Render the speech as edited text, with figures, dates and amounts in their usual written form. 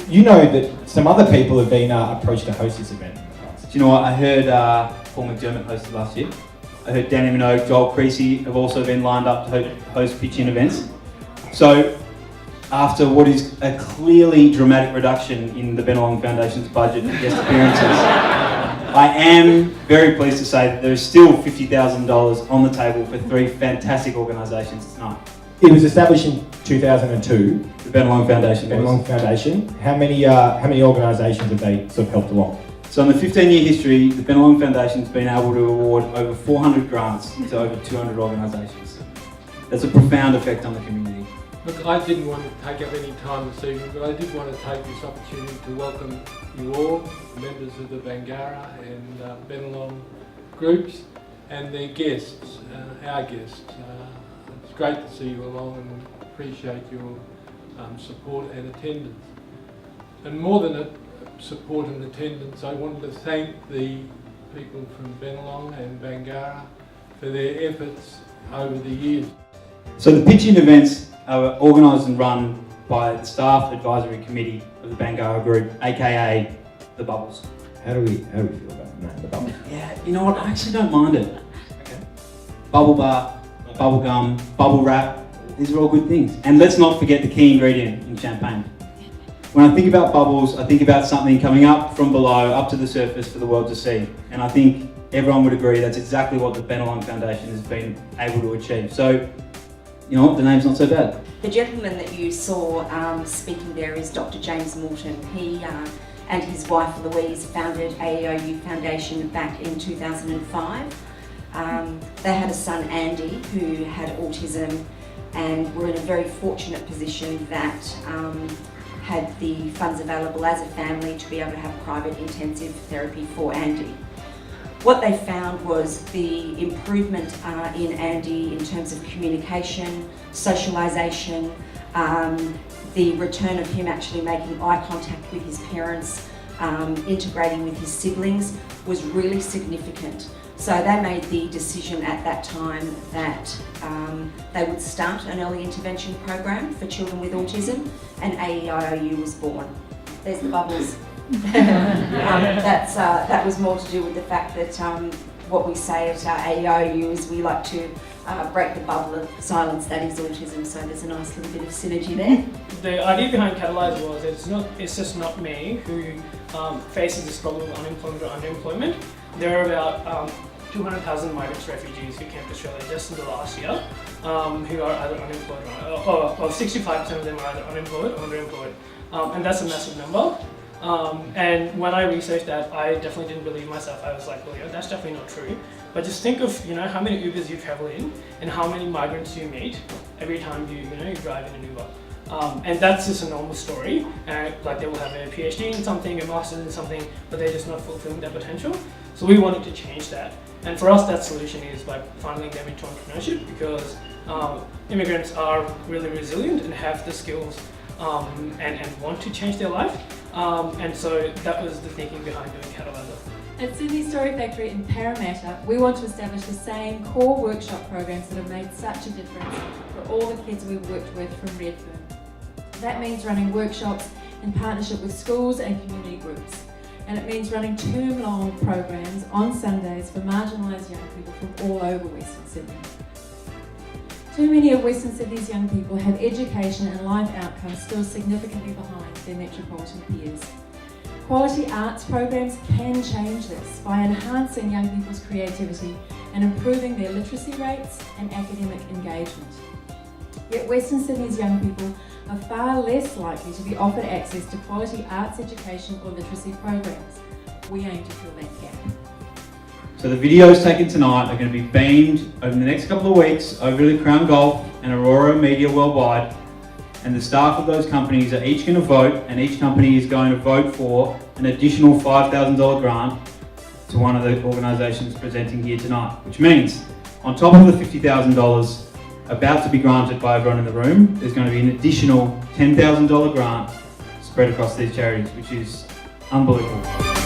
you know that some other people have been approached to host this event in the past. Do you know what? I heard Paul McDermott hosted last year. I heard Danny Minogue, Joel Creasy have also been lined up to host PitchIn events. So, after what is a clearly dramatic reduction in the Bennelong Foundation's budget for guest appearances, I am very pleased to say that there is still $50,000 on the table for 3 fantastic organisations tonight. It was established in 2002. The Bennelong Foundation. Bennelong Foundation. How many organisations have they sort of helped along? So in the 15-year history, the Bennelong Foundation's been able to award over 400 grants to over 200 organisations. That's a profound effect on the community. Look, I didn't want to take up any time this evening, but I did want to take this opportunity to welcome you all, the members of the Bangarra and Bennelong groups, and their guests, our guests. It's great to see you along and appreciate your support and attendance. And more than support and attendance, I wanted to thank the people from Bennelong and Bangarra for their efforts over the years. So the PitchIn events are organised and run by the Staff Advisory Committee of the Bangarra Group, aka the Bubbles. How do we feel about the name, the Bubbles? Yeah, you know what? I actually don't mind it. Okay. Bubble bar, bubble gum, bubble wrap. These are all good things. And let's not forget the key ingredient in champagne. When I think about bubbles, I think about something coming up from below, up to the surface for the world to see. And I think everyone would agree that's exactly what the Bennelong Foundation has been able to achieve. So, you know what, the name's not so bad. The gentleman that you saw speaking there is Dr. James Morton. He and his wife Louise founded AEOU Foundation back in 2005. They had a son, Andy, who had autism, and were in a very fortunate position that had the funds available as a family to be able to have private intensive therapy for Andy. What they found was the improvement in Andy in terms of communication, socialisation, the return of him actually making eye contact with his parents, integrating with his siblings was really significant. So they made the decision at that time that they would start an early intervention program for children with autism, and AEIOU was born. There's the bubbles. That was more to do with the fact that what we say at AEIOU is we like to break the bubble of silence that is autism, so there's a nice little bit of synergy there. The idea behind Catalyze was it's just not me who faces this problem of unemployment or underemployment. There are about 200,000 migrants, refugees who came to Australia just in the last year who are either unemployed or 65% of them are either unemployed or underemployed. And that's a massive number. And when I researched that, I definitely didn't believe myself. I was like, well, yeah, that's definitely not true. But just think of, how many Ubers you travel in and how many migrants you meet every time you drive in an Uber. And that's just a normal story. Like they will have a PhD in something, a master's in something, but they're just not fulfilling their potential. So we wanted to change that. And for us, that solution is by funneling them into entrepreneurship, because immigrants are really resilient and have the skills and want to change their life. And so that was the thinking behind doing Catalyzer. At Sydney Story Factory in Parramatta, we want to establish the same core workshop programs that have made such a difference for all the kids we've worked with from Redfern. That means running workshops in partnership with schools and community groups. And it means running term-long programs on Sundays for marginalised young people from all over Western Sydney. Too many of Western Sydney's young people have education and life outcomes still significantly behind their metropolitan peers. Quality arts programs can change this by enhancing young people's creativity and improving their literacy rates and academic engagement. Yet Western Sydney's young people are far less likely to be offered access to quality arts education or literacy programs. We aim to fill that gap. So the videos taken tonight are going to be beamed over the next couple of weeks over to Crown Golf and Aurora Media Worldwide, and the staff of those companies are each going to vote, and each company is going to vote for an additional $5,000 grant to one of the organisations presenting here tonight, which means on top of the $50,000 about to be granted by everyone in the room, there's going to be an additional $10,000 grant spread across these charities, which is unbelievable.